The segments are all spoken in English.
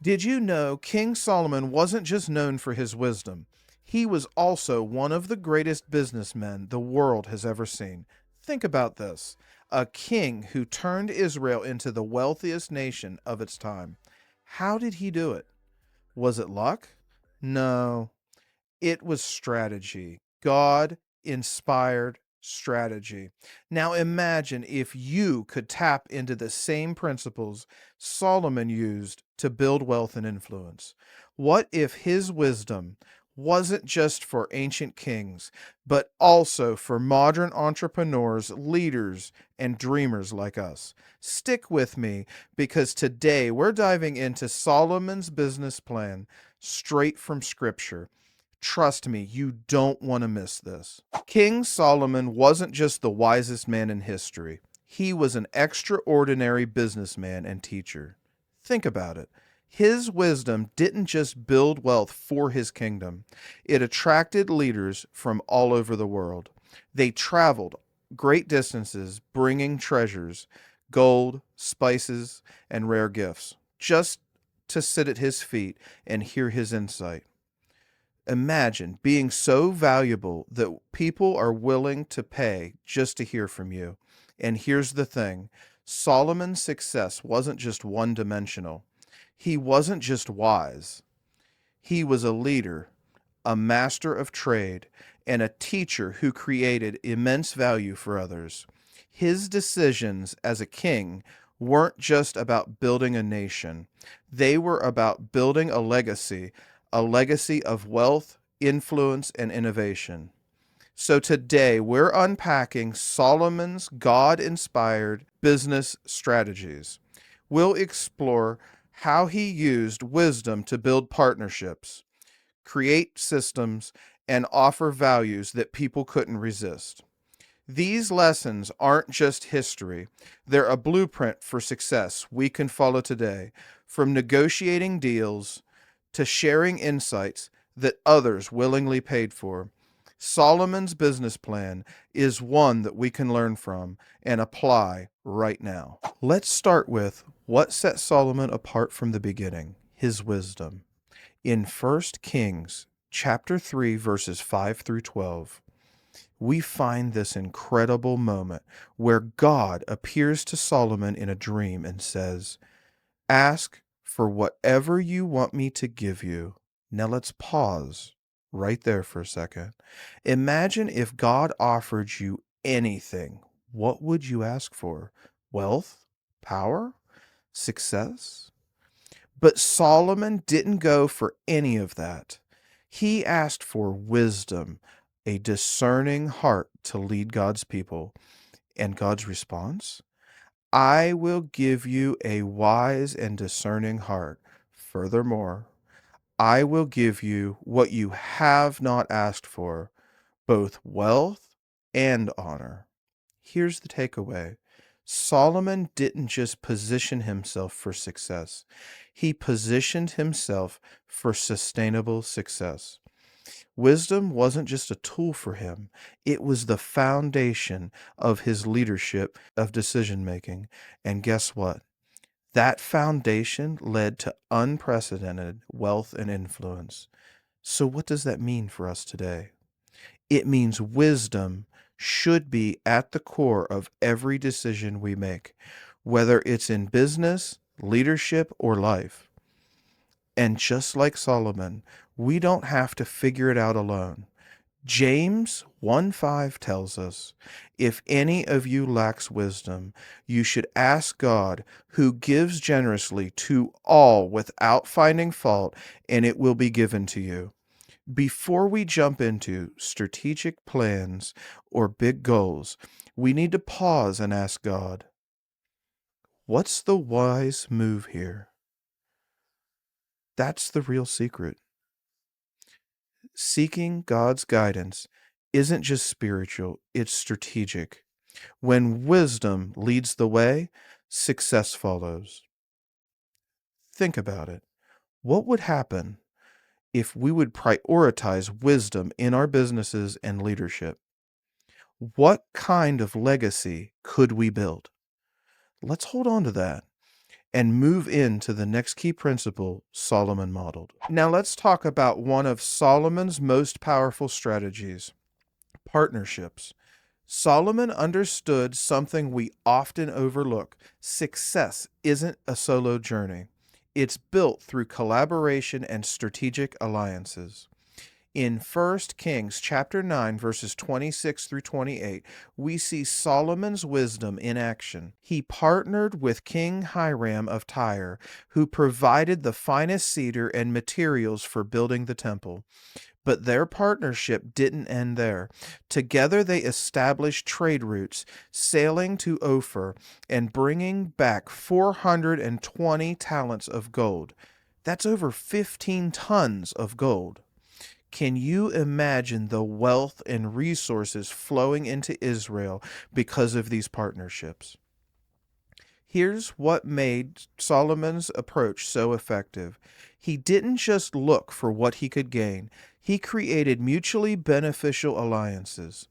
Did you know King Solomon wasn't just known for his wisdom? He was also one of the greatest businessmen the world has ever seen. Think about this: a king who turned Israel into the wealthiest nation of its time. How did he do it? Was it luck? No, it was strategy. God inspired strategy. Now imagine if you could tap into the same principles Solomon used to build wealth and influence. What if his wisdom wasn't just for ancient kings, but also for modern entrepreneurs, leaders, and dreamers like us? Stick with me because today we're diving into Solomon's business plan straight from Scripture. Trust me, you don't want to miss this. King Solomon wasn't just the wisest man in history, he was an extraordinary businessman and teacher. Think about it. His wisdom didn't just build wealth for his kingdom, it attracted leaders from all over the world. They traveled great distances bringing treasures, gold, spices, and rare gifts, just to sit at his feet and hear his insight. Imagine being so valuable that people are willing to pay just to hear from you. And here's the thing: Solomon's success wasn't just one dimensional. He wasn't just wise, he was a leader, a master of trade, and a teacher who created immense value for others. His decisions as a king weren't just about building a nation, they were about building a legacy of wealth, influence, and innovation. So today we're unpacking Solomon's God inspired business strategies. We'll explore how he used wisdom to build partnerships, create systems, and offer values that people couldn't resist. These lessons aren't just history, they're a blueprint for success we can follow today, from negotiating deals to sharing insights that others willingly paid for. Solomon's business plan is one that we can learn from and apply right now. Let's start with what set Solomon apart from the beginning: his wisdom. In First Kings chapter 3 verses 5 through 12, we find this incredible moment where God appears to Solomon in a dream and says, "Ask for whatever you want me to give you." Now let's pause right there for a second. Imagine if God offered you anything. What would you ask for? Wealth? Power? Success? But Solomon didn't go for any of that. He asked for wisdom, a discerning heart to lead God's people. And God's response? "I will give you a wise and discerning heart. Furthermore, I will give you what you have not asked for, both wealth and honor." Here's the takeaway: Solomon didn't just position himself for success, he positioned himself for sustainable success. Wisdom wasn't just a tool for him, it was the foundation of his leadership, of decision making. And guess what? That foundation led to unprecedented wealth and influence. So, what does that mean for us today? It means wisdom should be at the core of every decision we make, whether it's in business, leadership, or life. And just like Solomon, we don't have to figure it out alone. James 1:5 tells us, "If any of you lacks wisdom, you should ask God, who gives generously to all without finding fault, and it will be given to you." Before we jump into strategic plans or big goals, we need to pause and ask God, what's the wise move here? That's the real secret. Seeking God's guidance isn't just spiritual, it's strategic. When wisdom leads the way, success follows. Think about it. What would happen if we would prioritize wisdom in our businesses and leadership? What kind of legacy could we build? Let's hold on to that. and move into the next key principle Solomon modeled. Now let's talk about one of Solomon's most powerful strategies: partnerships. Solomon understood something we often overlook. Success isn't a solo journey. It's built through collaboration and strategic alliances. In 1 Kings chapter 9 verses 26 through 28, we see Solomon's wisdom in action. He partnered with King Hiram of Tyre, who provided the finest cedar and materials for building the temple. But their partnership didn't end there. Together they established trade routes, sailing to Ophir and bringing back 420 talents of gold. That's over 15 tons of gold. Can you imagine the wealth and resources flowing into Israel because of these partnerships? Here's what made Solomon's approach so effective. He didn't just look for what he could gain, he created mutually beneficial alliances.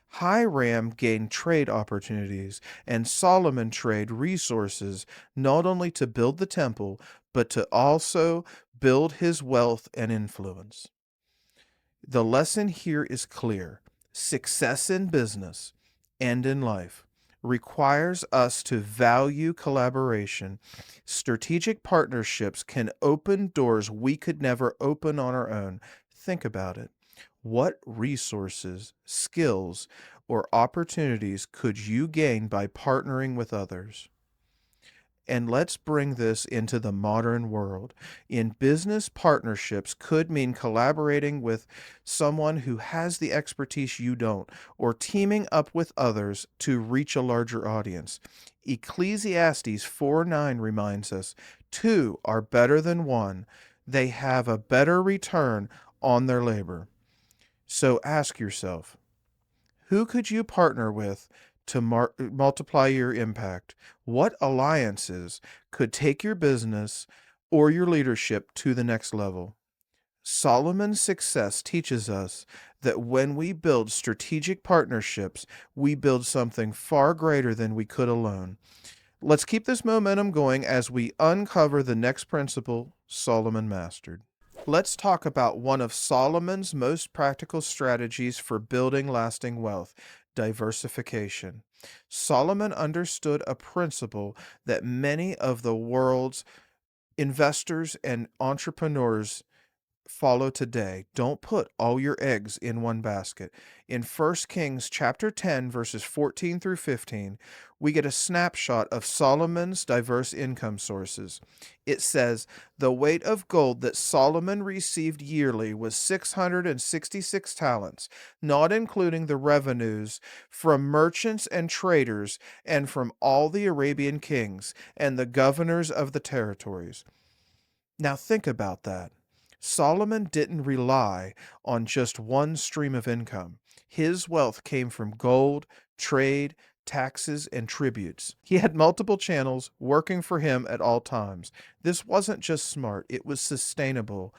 Hiram gained trade opportunities, and Solomon traded resources not only to build the temple, but to also build his wealth and influence. The lesson here is clear. Success in business and in life requires us to value collaboration. Strategic partnerships can open doors we could never open on our own. Think about it. What resources, skills, or opportunities could you gain by partnering with others? And let's bring this into the modern world. In business, partnerships could mean collaborating with someone who has the expertise you don't, or teaming up with others to reach a larger audience. Ecclesiastes 4:9 reminds us, two are better than one. They have a better return on their labor. So ask yourself, who could you partner with to multiply your impact? What alliances could take your business or your leadership to the next level? Solomon's success teaches us that when we build strategic partnerships, we build something far greater than we could alone. Let's keep this momentum going as we uncover the next principle Solomon mastered. Let's talk about one of Solomon's most practical strategies for building lasting wealth: diversification. Solomon understood a principle that many of the world's investors and entrepreneurs follow today. Don't put all your eggs in one basket. In 1 Kings chapter 10 verses 14 through 15, we get a snapshot of Solomon's diverse income sources. It says, "The weight of gold that Solomon received yearly was 666 talents, not including the revenues from merchants and traders and from all the Arabian kings and the governors of the territories." Now think about that. Solomon didn't rely on just one stream of income. His wealth came from gold, trade, taxes, and tributes. He had multiple channels working for him at all times. This wasn't just smart, it was sustainable.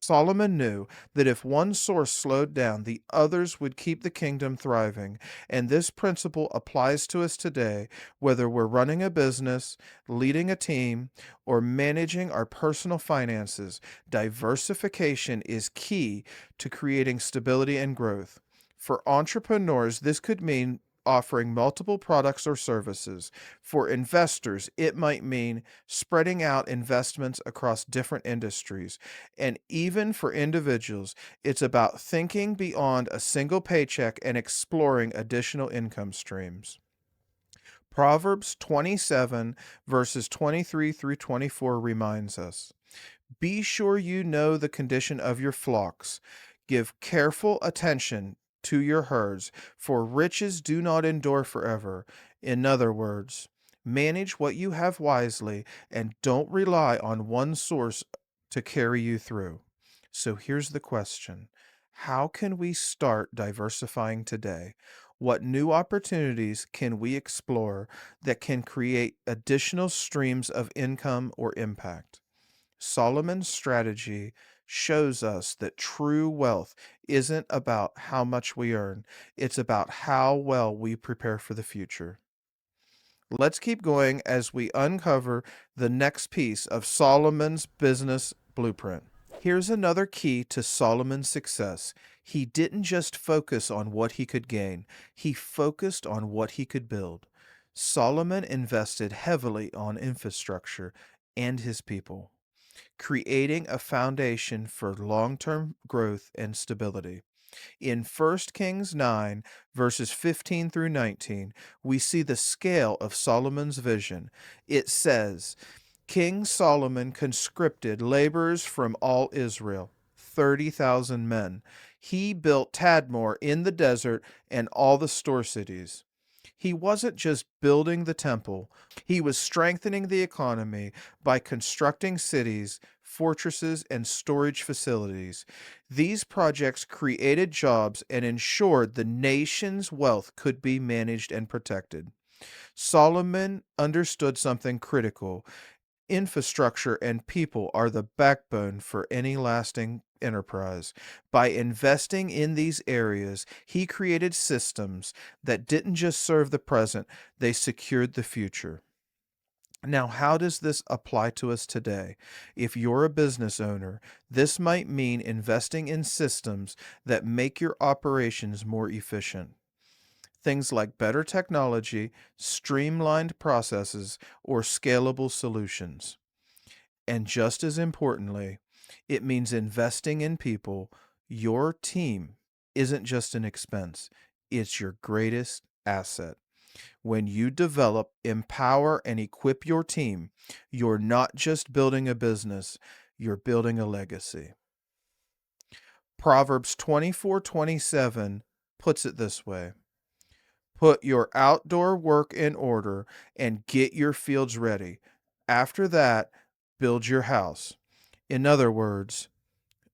Solomon knew that if one source slowed down, the others would keep the kingdom thriving. And this principle applies to us today, whether we're running a business, leading a team, or managing our personal finances. Diversification is key to creating stability and growth. For entrepreneurs, this could mean offering multiple products or services. For investors, it might mean spreading out investments across different industries. And even for individuals, it's about thinking beyond a single paycheck and exploring additional income streams. Proverbs 27, verses 23 through 24 reminds us, "Be sure you know the condition of your flocks. Give careful attention to your herds, for riches do not endure forever." In other words, manage what you have wisely and don't rely on one source to carry you through. So here's the question: how can we start diversifying today? What new opportunities can we explore that can create additional streams of income or impact? Solomon's strategy shows us that true wealth isn't about how much we earn, it's about how well we prepare for the future. Let's keep going as we uncover the next piece of Solomon's business blueprint. Here's another key to Solomon's success. He didn't just focus on what he could gain, he focused on what he could build. Solomon invested heavily on infrastructure and his people, creating a foundation for long term growth and stability. In 1 Kings 9, verses 15 through 19, we see the scale of Solomon's vision. It says, King Solomon conscripted laborers from all Israel, 30,000 men. He built Tadmor in the desert and all the store cities. He wasn't just building the temple, he was strengthening the economy by constructing cities, fortresses, and storage facilities. These projects created jobs and ensured the nation's wealth could be managed and protected. Solomon understood something critical. Infrastructure and people are the backbone for any lasting enterprise. By investing in these areas, he created systems that didn't just serve the present, they secured the future. Now, how does this apply to us today? If you're a business owner, this might mean investing in systems that make your operations more efficient. Things like better technology, streamlined processes, or scalable solutions. And just as importantly, it means investing in people. Your team isn't just an expense, it's your greatest asset. When you develop, empower, and equip your team, you're not just building a business, you're building a legacy. Proverbs 24:27 puts it this way: Put your outdoor work in order and get your fields ready. After that, build your house. In other words,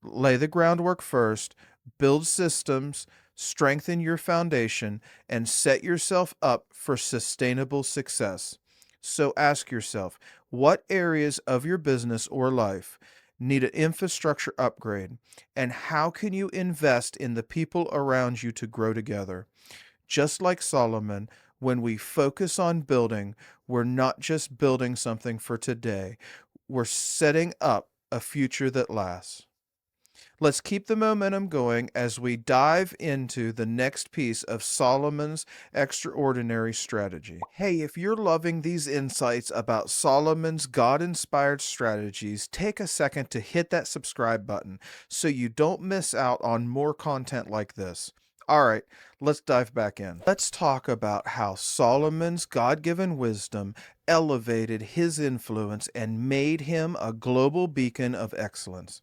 lay the groundwork first, build systems, strengthen your foundation, and set yourself up for sustainable success. So ask yourself, what areas of your business or life need an infrastructure upgrade? And how can you invest in the people around you to grow together? Just like Solomon, when we focus on building, we're not just building something for today, we're setting up a future that lasts. Let's keep the momentum going as we dive into the next piece of Solomon's extraordinary strategy. Hey, if you're loving these insights about Solomon's God inspired strategies, take a second to hit that subscribe button so you don't miss out on more content like this. All right, let's dive back in. Let's talk about how Solomon's God given wisdom elevated his influence and made him a global beacon of excellence.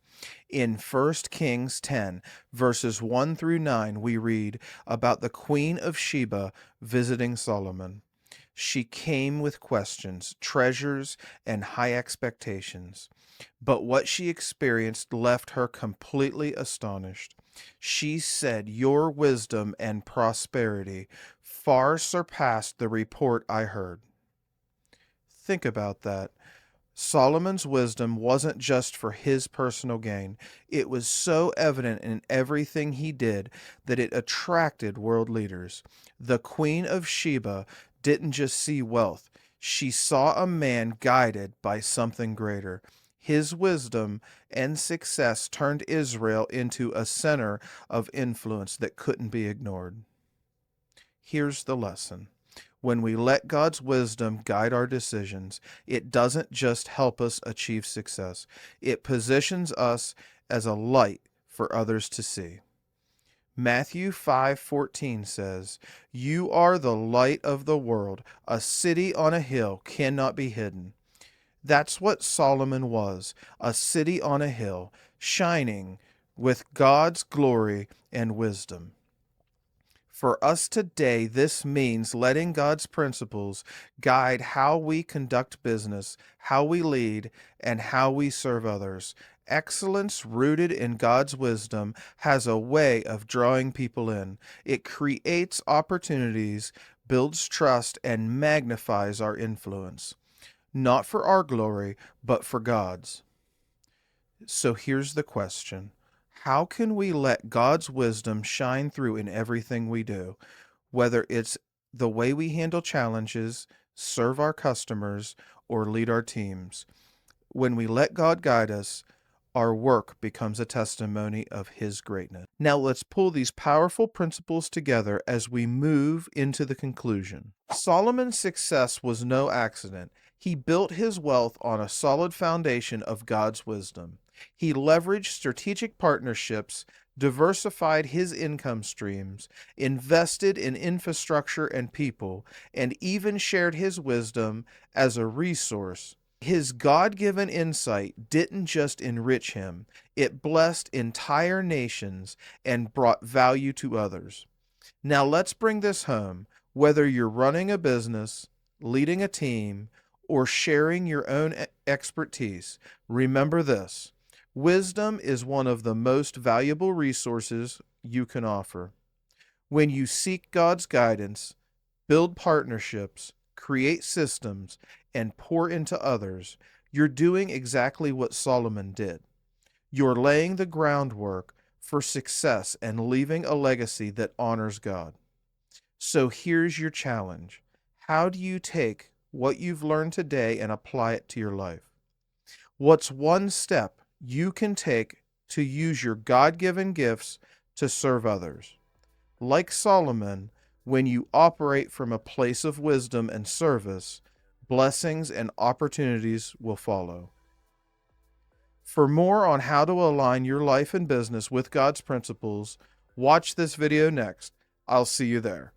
In 1 Kings 10, verses 1 through 9, we read about the Queen of Sheba visiting Solomon. She came with questions, treasures, and high expectations. But what she experienced left her completely astonished. She said, Your wisdom and prosperity far surpassed the report I heard. Think about that. Solomon's wisdom wasn't just for his personal gain. It was so evident in everything he did that it attracted world leaders. The Queen of Sheba didn't just see wealth, she saw a man guided by something greater. His wisdom and success turned Israel into a center of influence that couldn't be ignored. Here's the lesson. When we let God's wisdom guide our decisions, it doesn't just help us achieve success, it positions us as a light for others to see. Matthew 5:14 says, You are the light of the world. A city on a hill cannot be hidden. That's what Solomon was, a city on a hill, shining with God's glory and wisdom. For us today, this means letting God's principles guide how we conduct business, how we lead, and how we serve others. Excellence rooted in God's wisdom has a way of drawing people in. It creates opportunities, builds trust, and magnifies our influence. Not for our glory, but for God's. So here's the question: how can we let God's wisdom shine through in everything we do? Whether it's the way we handle challenges, serve our customers, or lead our teams. When we let God guide us, our work becomes a testimony of His greatness. Now let's pull these powerful principles together as we move into the conclusion. Solomon's success was no accident. He built his wealth on a solid foundation of God's wisdom. He leveraged strategic partnerships, diversified his income streams, invested in infrastructure and people, and even shared his wisdom as a resource. His God given insight didn't just enrich him, it blessed entire nations and brought value to others. Now let's bring this home. Whether you're running a business, leading a team, or sharing your own expertise, remember this: wisdom is one of the most valuable resources you can offer. When you seek God's guidance, build partnerships, create systems, and pour into others, you're doing exactly what Solomon did. You're laying the groundwork for success and leaving a legacy that honors God. So here's your challenge. How do you take what you've learned today and apply it to your life? What's one step you can take to use your God-given gifts to serve others? Like Solomon, when you operate from a place of wisdom and service, blessings and opportunities will follow. For more on how to align your life and business with God's principles, watch this video next. I'll see you there.